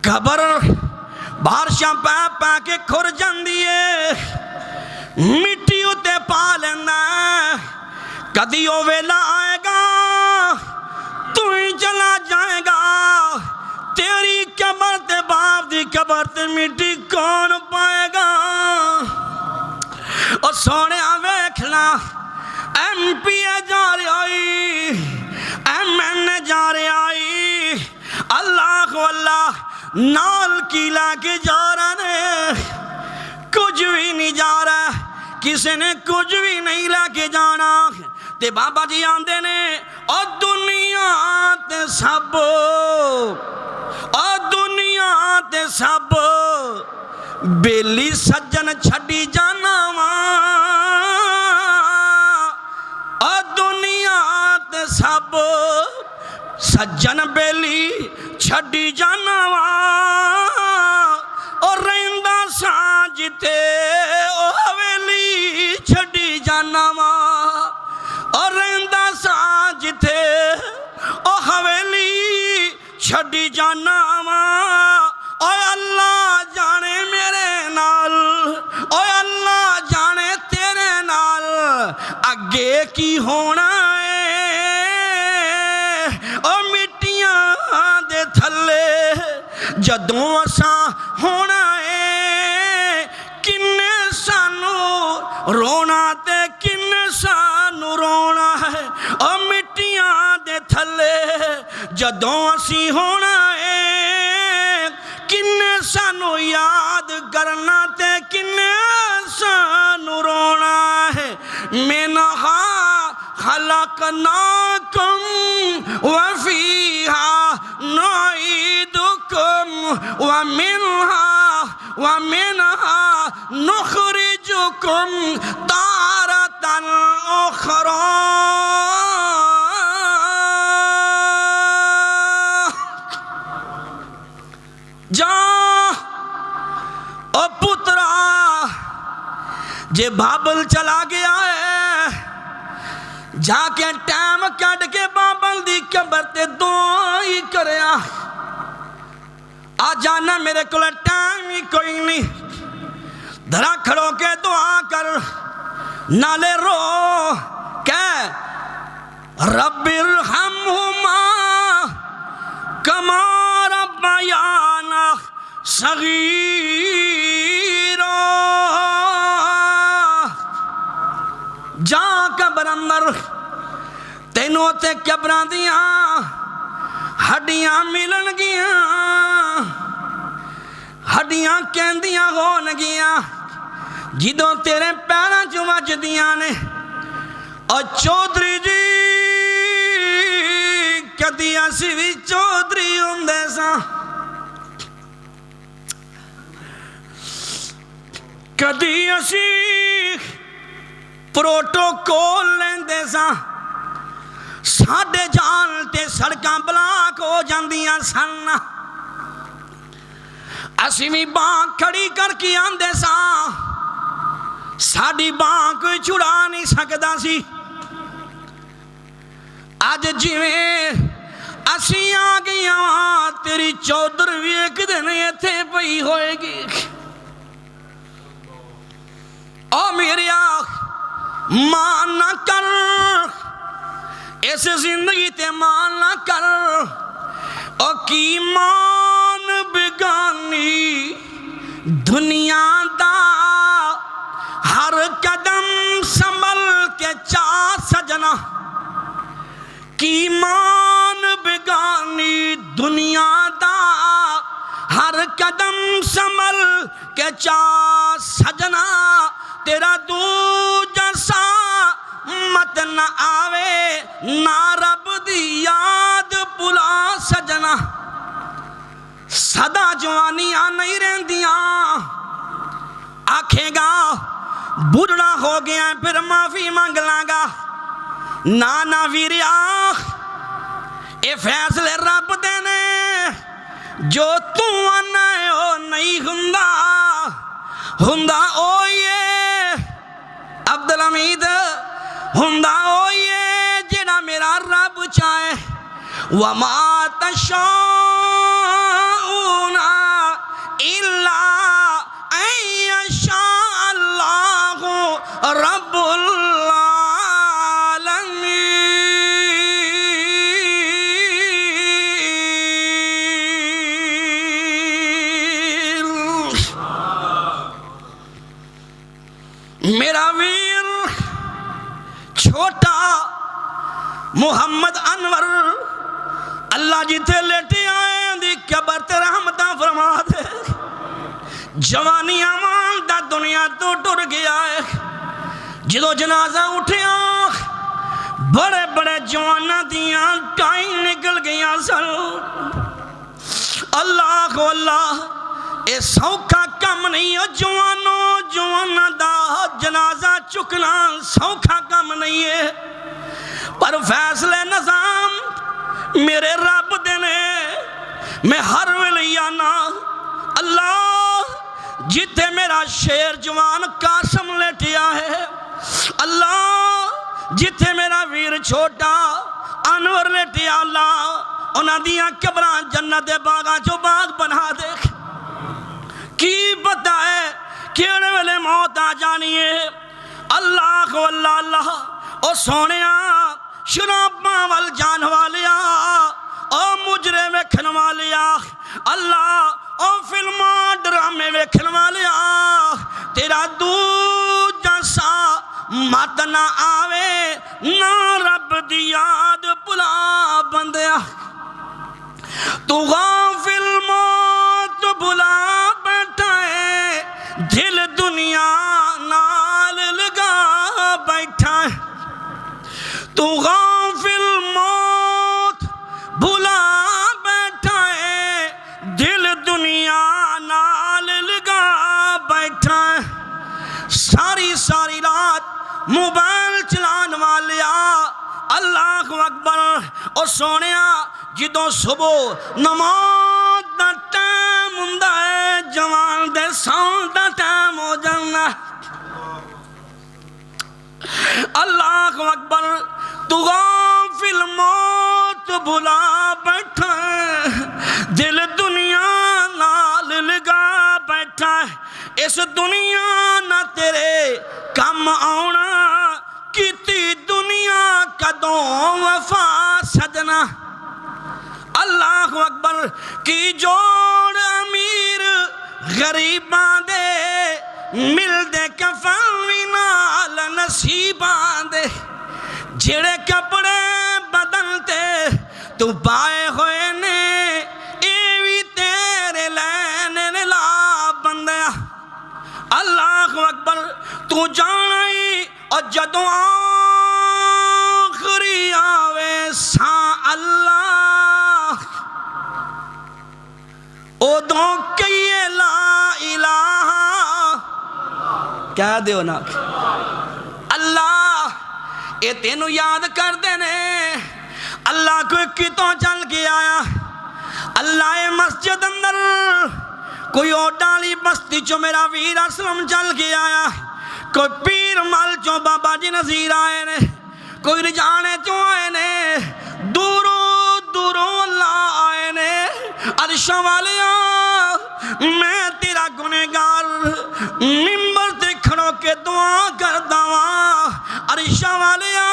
قبر بارشاں پہ پہ کے کھر جاندی ہے مٹی اتے پا لینا کدی او ویلا آئے گا تو ہی چلا جائے گا تیری قبر تے باپ دی قبر تے مٹی کون پائے گا اور سونے ویکھنا ایم پی اے جا رہی آئی ایم این اے جا رہی آئی اللہ اللہ نال کی لا کے جا رہا نے کچھ بھی نہیں جا رہا کسی نے کچھ بھی نہیں لا کے جانا تے بابا جی آندے نے او دنیا تے سب بیلی سجن چھڑی جانا او دنیا تے سب سجن بیلی چھڑی جانا اور رہندہ سانجتے او حویلی چھڑی جانا اور رہندہ سانجتے او حویلی چھڑی جانا اوے اللہ جانے میرے نال اوے اللہ جانے تیرے نال اگے کی ہونا ہے او مٹیاں دے تھلے جدوں اساں ہونا ہے کنے سانو کن سانو رونا ہے او مٹیاں دے تھلے جدوں اسی ہونا ہے کن سانو یاد کرنا تے کن سانو رونا ہے منہا خلقناکم وفیہا نعیدکم ومنہا نخرجکم تارةً اخرى جا او پترا جے بابل چلا گیا ہے جا کے ٹائم کٹ کے بابل دی قبر تے دعائی کریا آ جانا میرے کو ٹائم ہی کوئی نہیں دھرا کھڑو کے دعا کر نالے رو کہ رب ارحمہما کما ربیانا صغیرا جا قبر اندر تینوں تے قبران دیاں ہڈیاں ملن گیاں ہڈیاں کہندیاں ہون گیاں جدوں تیرے پیراں چ وجدیاں نے اور چودھری جی کدی اسی بھی چودھری ہوندے ساں کدی اسی پروٹوکول لیندے ساں ساڈے جان تے سڑکاں بلاک ہو جاندیاں سن اسی بھی بانک کھڑی کر کے آندے ساں ساڈی بانک چھڑا نہیں سکدا سی اج جویں اسی آ گیاں تیری چودھر بھی ایک دن ایتھے پئی ہوئے گی او میری آنکھ مان نہ کر اس زندگی تے مان نہ کر او کی مان بگانی دنیا دا ہر قدم سنبھل کے چا سجنا کی مان بگانی دنیا دا ہر قدم سنبھل کے چا سجنا تیرا دو جیسا مت نہ آوے نہ رب دی یاد بلا سجنا صدا جوانیاں نہیں رہندیاں آکھے گا بڑھڑا ہو گیا پھر معافی مانگ لاں گا نانا ویریا اے فیصلے رب دینے جو تو آنے ہو نہیں ہندہ اوئے عبدالحمید ہندہ اوئے جڑا میرا رب چاہے وَمَا تَشَاءُونَ إِلَّا أَن يَشَاءَ اللَّهُ رَبُّ میرا ویر چھوٹا محمد انور اللہ جیتے لیٹے آئے دی قبر تے رحمتہ فرما دے جوانی امان دا دنیا تو ٹر گیا ہے جدو جنازہ اٹھیا بڑے بڑے جوانہ دیاں ٹائم نکل گیا سن اللہ کو اللہ اے سوکھا کم نہیں ہے جوانہ دا جنازہ چکنا سوکھا کم نہیں ہے پر فیصلے نظام میرے رب دینے میں ہر ولیانا اللہ جتے میرا شیر جوان قاسم لیٹیا ہے اللہ جتے میرا ویر چھوٹا انور لیٹیا اللہ انہاں دیاں قبران جنت باغاں جو باغ بنا دے کی پتہ ہے کیڑے ویلے موت آ جانی ہے اللہ کو اللہ او سونیا شراباں وال جان والیا او مجرے ویکھن والیا اللہ او فلماں ڈرامے ویکھن والیا تیرا دو جیسا مت نہ آوے نہ رب دی یاد بلا بندیا تو غافل موت بلا بیٹھا ہے دل دنیا نال لگا بیٹھا ہے تو غافل موت بلا بیٹھا ہے دل دنیا نال لگا بیٹھا ہے ساری ساری رات موبائل چلان والیا اللہ اکبر اور سونیا جدوں صبح نماز دا ٹائم ہوندا ہے جوان دے سون دا ٹائم ہو جانا اللہ اکبر تو غافل موت بھلا بیٹھا ہے دل دنیا نال لگا بیٹھا ہے اس دنیا نہ تیرے کم آنا کیتی دنیا کدوں وفا سجنا اللہ اکبر کی جوڑ امیر غریباں دے مل دے کفن وی نال نصیباں دے جڑے کپڑے بدن تے تو پائے ہوئے نے اے وی تیرے لینے لا بندیا اللہ اکبر تو جانائی اور جدوں آخری آوے سا اللہ ادوں کہیے لا الہ کہہ دیو نا اللہ اے تینو یاد کر دینے اللہ کوئی کتوں چل کے آیا اللہ اے مسجد اندر کوئی اور ڈالی بستی چو میرا ویر اسلم چل کے آیا کوئی پیر مل چو بابا جی نظیر آئے نے کوئی رجانے چو آئے نے دوروں دوروں اللہ آئے نے عرش والیا میں تیرا گنہگار ممبر تے کھڑو کے دعا کر دعا عرش والیا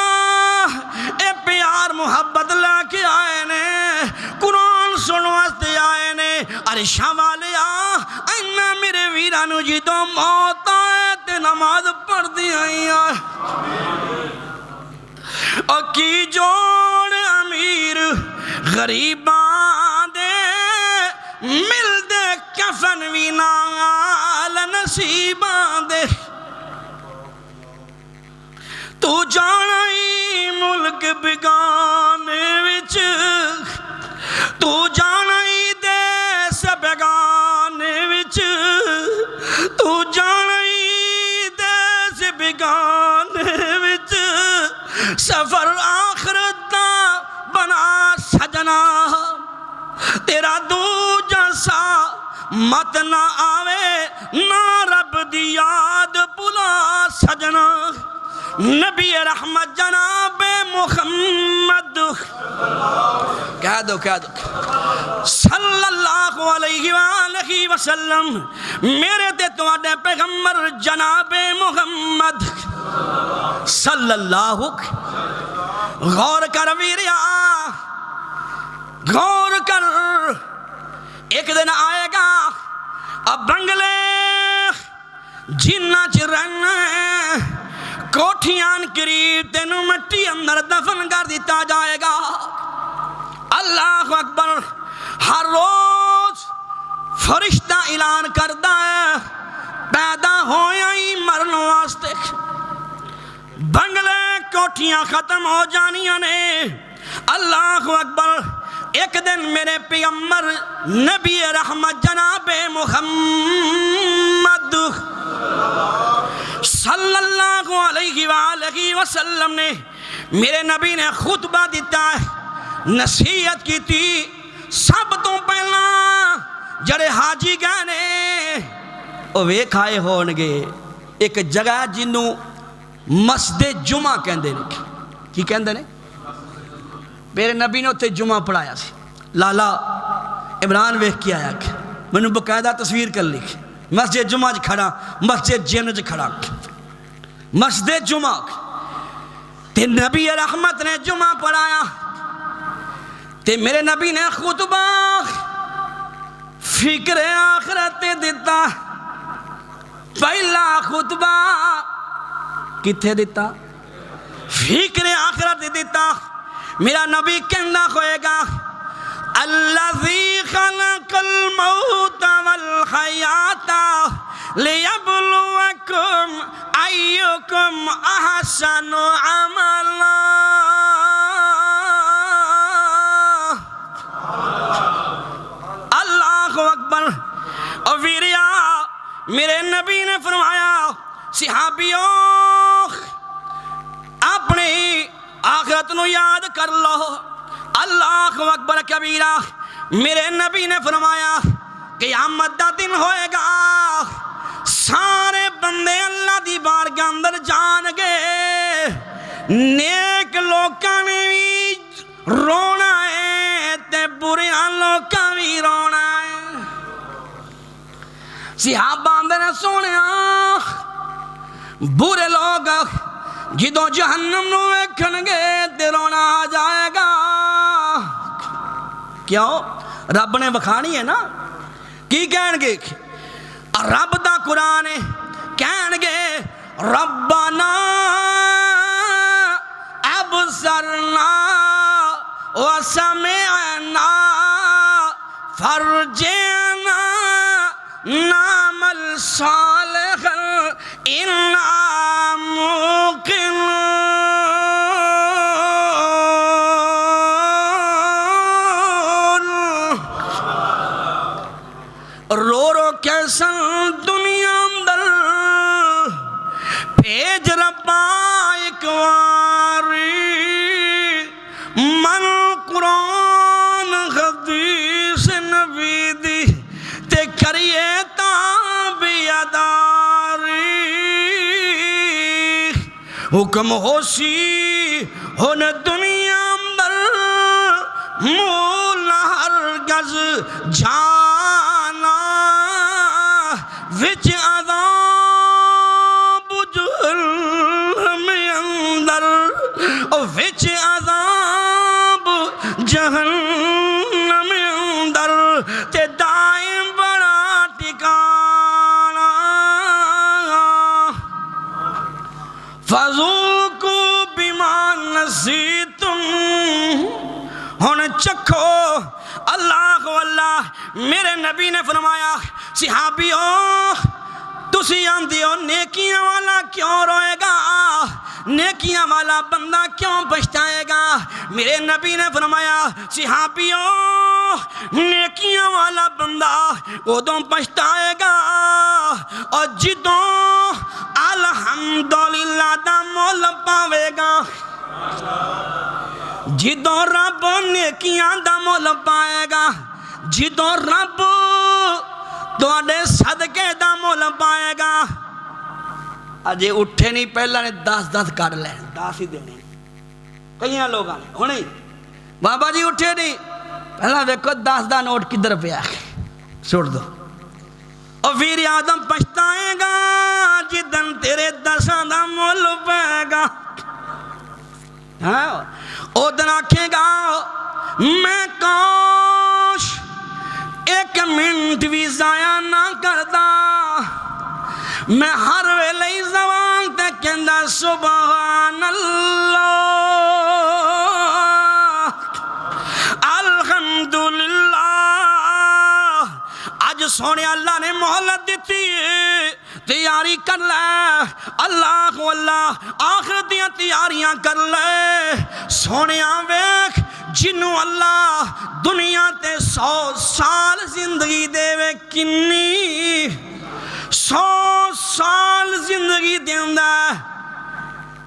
اے پیار محبت لا کے آئے نے قرآن سنواستے آئے نے عرش والیا اینا میرے ویرانو جی تو موت آئے تے نماز پڑھ دی آئی اور کی جوڑ امیر غریباں دے مل دے کفن وی نال نصیباں دے تو جانائی ملک بگانے وچ تو جانائی دیس بگانے وچ تو جانائی دیس بگانے وچ سفر آخرت دا بنا سجنا تیرا دو جیسا مت نہ آوے نہ رب دی یاد بلا سجنا نبی رحمت جناب محمد کہہ دو صلی اللہ علیہ وآلہ وسلم میرے تے تواڈے پیغمبر جناب محمد صلی اللہ غور کر ویریا غور کر ایک دن آئے گا اب بنگلے جنہ چرن کوٹھیاں قریب تینوں مٹی اندر دفن کر دیتا جائے گا اللہ اکبر ہر روز فرشتہ اعلان کرتا ہے پیدا ہویا ہی مرن واسطے بنگلے کوٹھیاں ختم ہو جانیاں نے اللہ اکبر ایک دن میرے پیغمبر نبی رحمت جناب محمد صلی اللہ علیہ وآلہ وسلم نے میرے نبی نے خطبہ دیتا ہے نصیحت کی تھی سب تو پہلا جڑے حاجی گانے او ویکھ آئے ہونگے ایک جگہ جنوں مسجد جمعہ کہندے نے کی کہندے نے میرے نبی نے اتنے جمعہ پڑھایا سی لالا عمران ویکھ کے آیا کہ میں نے باقاعدہ تصویر کر لکھ مسجد جمعہ کھڑا مسجد جن کھڑا مسجد جمعہ تے نبی رحمت نے جمعہ پڑھایا تے میرے نبی نے خطبہ فکر آخرت دیتا پہلا خطبہ کتھے دیتا فکر آخرت دیتا میرا نبی کہنا ہوئے گا الذی خلق الموت والحیات لیبلوکم ایکم احسن عملا اللہ اکبر اور ویریا میرے نبی نے فرمایا صحابیوں اپنی آخرت نو یاد کر لو اللہ اکبر کبیرہ میرے نبی نے فرمایا قیامت دا دن ہوئے گا سارے بندے اللہ دی بارگاہ اندر جان گے نیک لوکاں نے بھی رونا ہے تے برے لوکاں بھی رونا ہے صحابہ اندر سونیا برے لوگ جدو جہنم نو ویکھن گے تے رونا آ جائے گا کیوں رب نے بکھانی ہے نا کی کہن گے رب دا قرآن کہن گے ربنا ابصرنا وسمعنا فرجعنا نعمل صالحا انا موقنون رو رو کیسن دنیا اندر بھیج ربا ایک واری من قرآن حدیث نبی دی تے کریے تابعداری حکم ہوشی ہن دنیا اندر مولا ہرگز جانا وچ عذاب جہنم اندر وچ عذاب جہنم اندر تے دائم بڑا ٹھکانا فذوقوا بما نسیتم ہن چکھو اللہ اللہ میرے نبی نے فرمایا صحابیوں تسی آندی ہو نیکیاں والا کیوں روئے گا نیکیاں والا بندہ کیوں پچھتائے گا میرے نبی نے فرمایا صحابیوں نیکیاں والا بندہ ادوں پچھتائے گا اور جدوں الحمدللہ دا مول پاوے گا جدوں رب نیکیاں دا مول پائے گا جدوں رب تواڈے صدقے دا مول پائے گا اجے اٹھے نہیں پہلا نے 10 کر لے 10 ہی دینے کئیاں لوگاں نے ہونے بابا جی اٹھے نہیں پہلا دیکھو 10 دا نوٹ کدھر پیا چھوڑ دو اور ویر آدم پچھتائے گا جدن تیرے 10 دا مول پائے گا او دن آکھے گا میں کاش 1 منٹ بھی ضائع نہ کردا میں ہر ویلے زبان تے کہندا سبحان اللہ الحمدللہ اج سونے اللہ نے مہلت دیتی ہے تیاری کر لے اللہ اللہ آخرت دیاں تیاریاں کر لے سونے ویکھ جنوں اللہ دنیا تے 100 سال زندگی دے وے کنی 100 سال زندگی دیندہ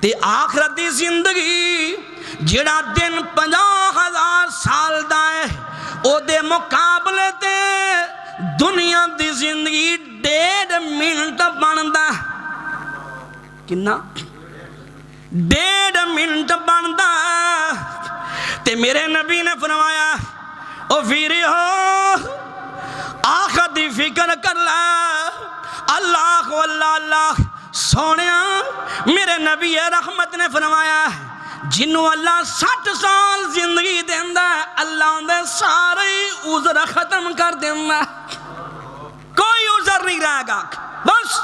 تے آخرت دی زندگی جڑا دن 50,000 سال دا ہے او دے مقابلے تے دنیا دی زندگی 1.5 منٹ بندا کنا 1.5 منٹ بندا تے میرے نبی نے فرمایا او ویری ہو آخرت دی فکر کر لے اللہ اللہ اللہ سونیا میرے نبی رحمت نے فرمایا جنوں اللہ 60 سال زندگی دیندہ ہے اللہ اندے سارے عذر ختم کر دیندہ کوئی عذر نہیں رہے گا بس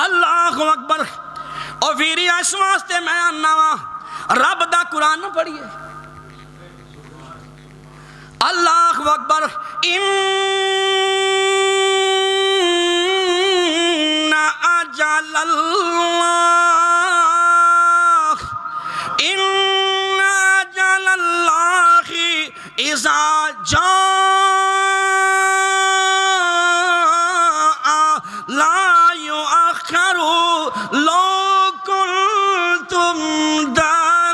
اللہ اکبر. اور پھر اس واسطے میں آنا وا رب دا قرآن پڑھیے. اللہ اکبر. ان اجل اللہ ان اجل اللہ اذا جاء لا يؤخر لو كنتم تعلمون.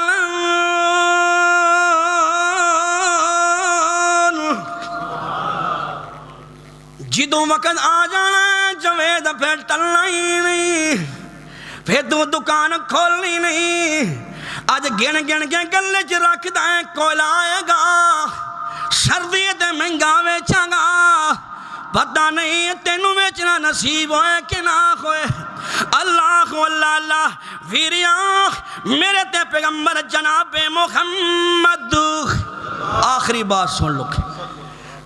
جدوں وقت آ جانا جوید پھر ٹلنا ہی نہیں، پھر تو دکان کھولنی نہیں. آج گن گن کے گلے چ رکھ دیں کوئلہ آئے گا، سردی تے مہنگا ویچاں گا، پتہ نہیں تینوں ویچنا نصیب ہوئے کہ نہ ہوئے. اللہ اللہ ویریاں میرے تے پیغمبر جناب محمد. آخری بات سن لو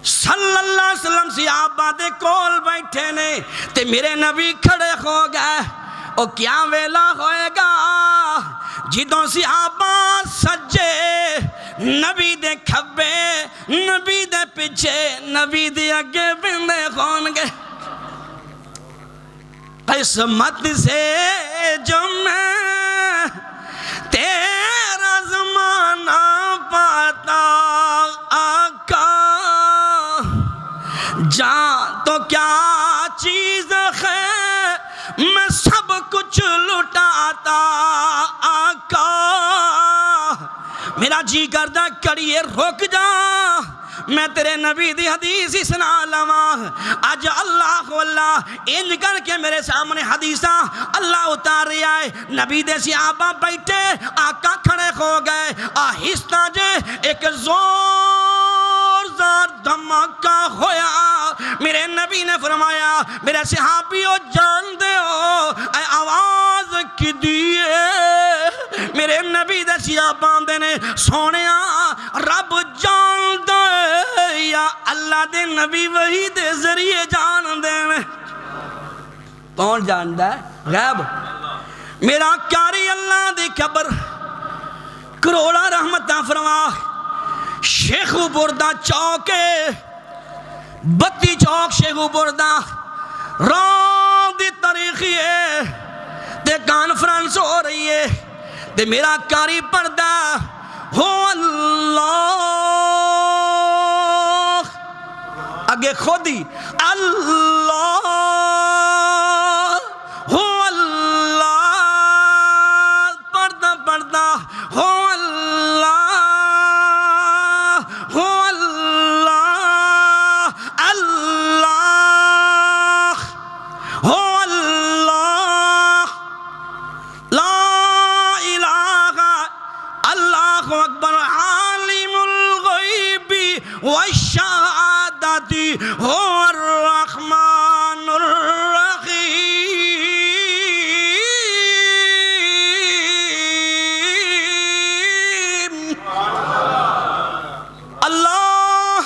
صلی اللہ علیہ وسلم صحابہ دے کول بیٹھے نے تے میرے نبی کھڑے ہو گئے. او کیا ویلا ہوئے گا جدوں صحابہ سجے نبی دے کھبے نبی دے پیچھے نبی دے اگے بندے ہون گے. قسمت سے جو میں تیرا زمانہ پاتا آقا، جان تو کیا چیز ہے میں سب کچھ لٹاتا آقا. میرا جی کردہ کڑیے رک جا میں تیرے نبی دی حدیث ہی سنا لواں. آج اللہ اللہ انج کر کے میرے سامنے حدیثاں اللہ اتار رہا ہے. نبی دے صحابہ بیٹھے آقا کھڑے ہو گئے. آہستہ جے ایک زور دھماکہ ہویا. میرے نبی نے فرمایا میرے صحابیوں جان دے ہو اے آواز کی دیئے. میرے نبی دے صحابہ دے نے سونیا رب جان دے یا اللہ دے نبی وہی دے ذریعے جان دے. کون جان دے؟ غیب. میرا کاری اللہ دی قبر کروڑا رحمتہ فرما. شیخ بردہ چوکے 32 چوک شیخ بردہ رات دی تاریخی ہے تے کانفرنس ہو رہی ہے تے میرا کاری پڑھدا ہو اللہ اگے خودی اللہ ہو اللہ پڑھدا پڑھدا ہو اللہ ہو اللہ اللہ ہو اللہ لا الہ اللہ اکبر عالم الغیب والشہادت هو الرحمن الرحیم. اللہ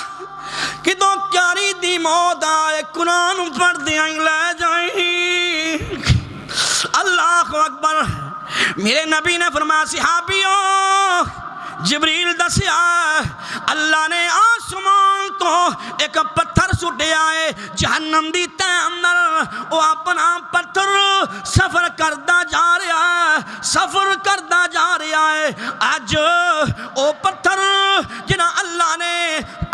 کہ تو کیاری دی موت آئے قرآن پڑھ دیا لے جائیں. اللہ اکبر. میرے نبی نے فرمایا صحابیوں جبریل دسیا اللہ نے آسمان تو ایک پتھر سٹے آئے جہنم دی تے اندر وہ اپنا پتھر سفر کردہ جا رہا ہے سفر کردہ جا رہا ہے. آج وہ پتھر جنہ اللہ نے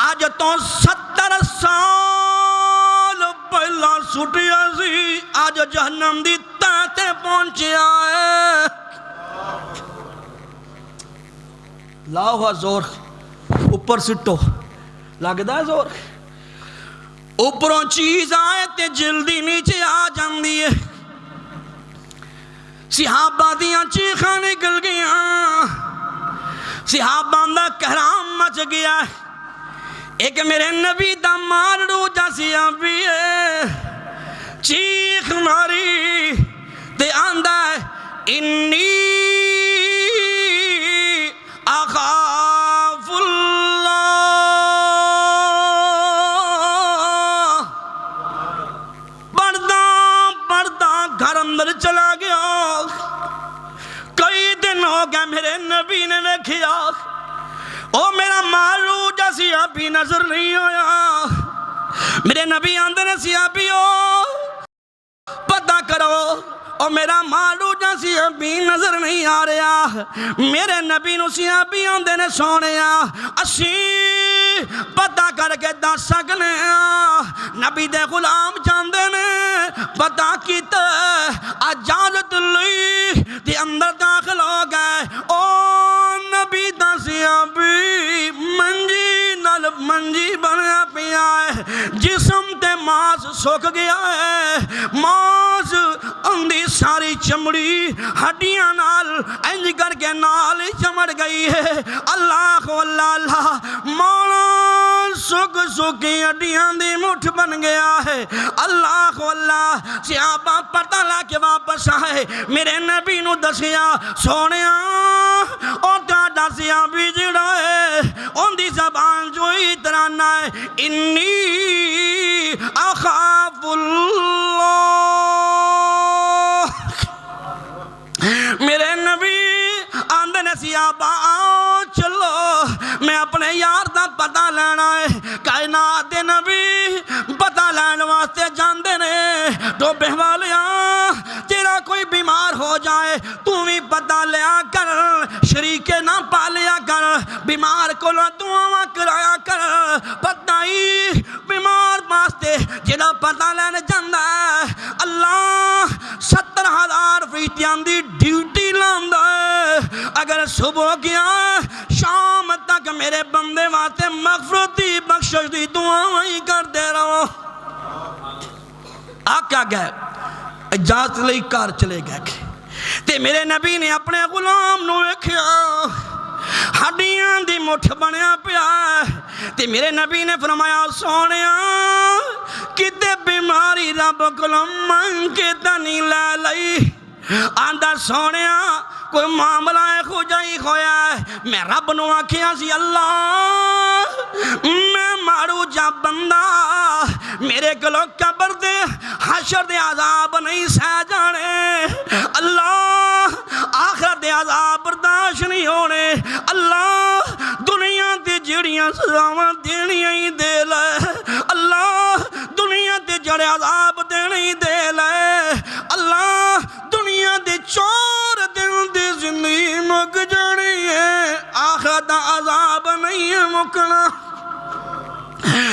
آج تو 70 سال پہلا سٹیا سی آج جہنم دی تے پہنچیا ہے. لاؤ زور اوپر سٹو لگدا ہے زور اوپروں چیز آئے تے جلدی نیچے آ جاندی ہے. صحابہ دیاں چیخاں نکل گیاں صحابہ دا کہرام مچ گیا. ایک میرے نبی دا مارڑو جاسی آبی ہے چیخ ماری تے آندہ ہے انی اخاف اللہ. پردہ پردہ گھر اندر ہو گیا میرے نبی نے دیکھیا او میرا مالو جا صحابی نظر نہیں ہویا میرے نبی آندے نے صحابیو پتہ کرو او میرا مالو جا صحابی نظر نہیں آ رہا میرے نبی نو صحابی آندے نے سونیا اسی پتہ کر کے دس سکنے نبی دے غلام جاندے نے پتہ کیتا اجازت لئی تے اندر داخل ہو گئے او نبی دا صحابی منجی نال منجی بنیا پیا ہے جسم تے ماس سوکھ گیا ہے ماس اندھی ساری چمڑی ہڈیاں نال انج کر کے نال چمڑ گئی ہے اللہ اللہ مولا سکھ سکھی ہڈیاں دی مٹھ بن گیا ہے اللہ اللہ صحابہ پتہ لا کے واپس آئے میرے نبی نو دسیا سونیا اور تہاڈا صحابی جڑا ہے ان دی زبان جو ہی ترانا ہے انی اخاف اللہ میرے نبی آندے نے صحابہ آؤ چلو میں اپنے یار دا پتہ لینا ہے کائنات دے نبی پتہ لینا واسطے جاندے نے ٹوبے والیاں تیرا کوئی بیمار ہو جائے تو بھی پتہ لیا کر شریکے نہ پالیا کر بیمار کو دعا کرایا کر پتہ ہی بیمار واسطے جڑا پتہ لینے جاندا ہے اللہ 70,000 فرشتیاں دی ڈیوٹی لاندا ہے اگر صبح گیا شام تک میرے بندے واسطے مغفرتی بخشش دی دعا وہی کر دے رہو آقا گئے اجازت لئی کار چلے گئے تے میرے نبی نے اپنے غلام نو ویکھیا ہڈیاں دی مٹھ بنیا پیا تے میرے نبی نے فرمایا سونیا کتے بیماری رب کولوں منگ کے تنی لے لئی آندہ سونیا کوئی معاملہ خو جائی خویا ہے میں رب نو آکھیا سی اللہ میں مارو جا بندہ میرے گلو قبر دے حشر دے عذاب نہیں سہ جانے اللہ آخرت دے عذاب برداشت نہیں ہونے اللہ دنیا دے جڑیاں سزاواں دینیاں ہی دے لے اللہ دنیا دے جڑے عذاب دینی دے لے اللہ دنیا دے چور دن دے زندگی مک جڑی ہے آخرت دا عذاب نہیں ہے مکنا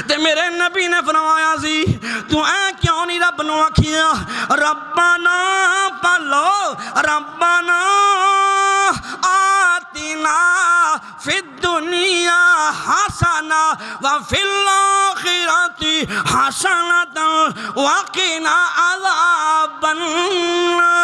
تے میرے نبی نے فرمایا سی تو اے کیوں نہیں رب نو آکھیا ربنا پالو ربنا آتنا فی الدنیا حسنا وفی الاخرۃ حسنۃ وقنا عذاب النار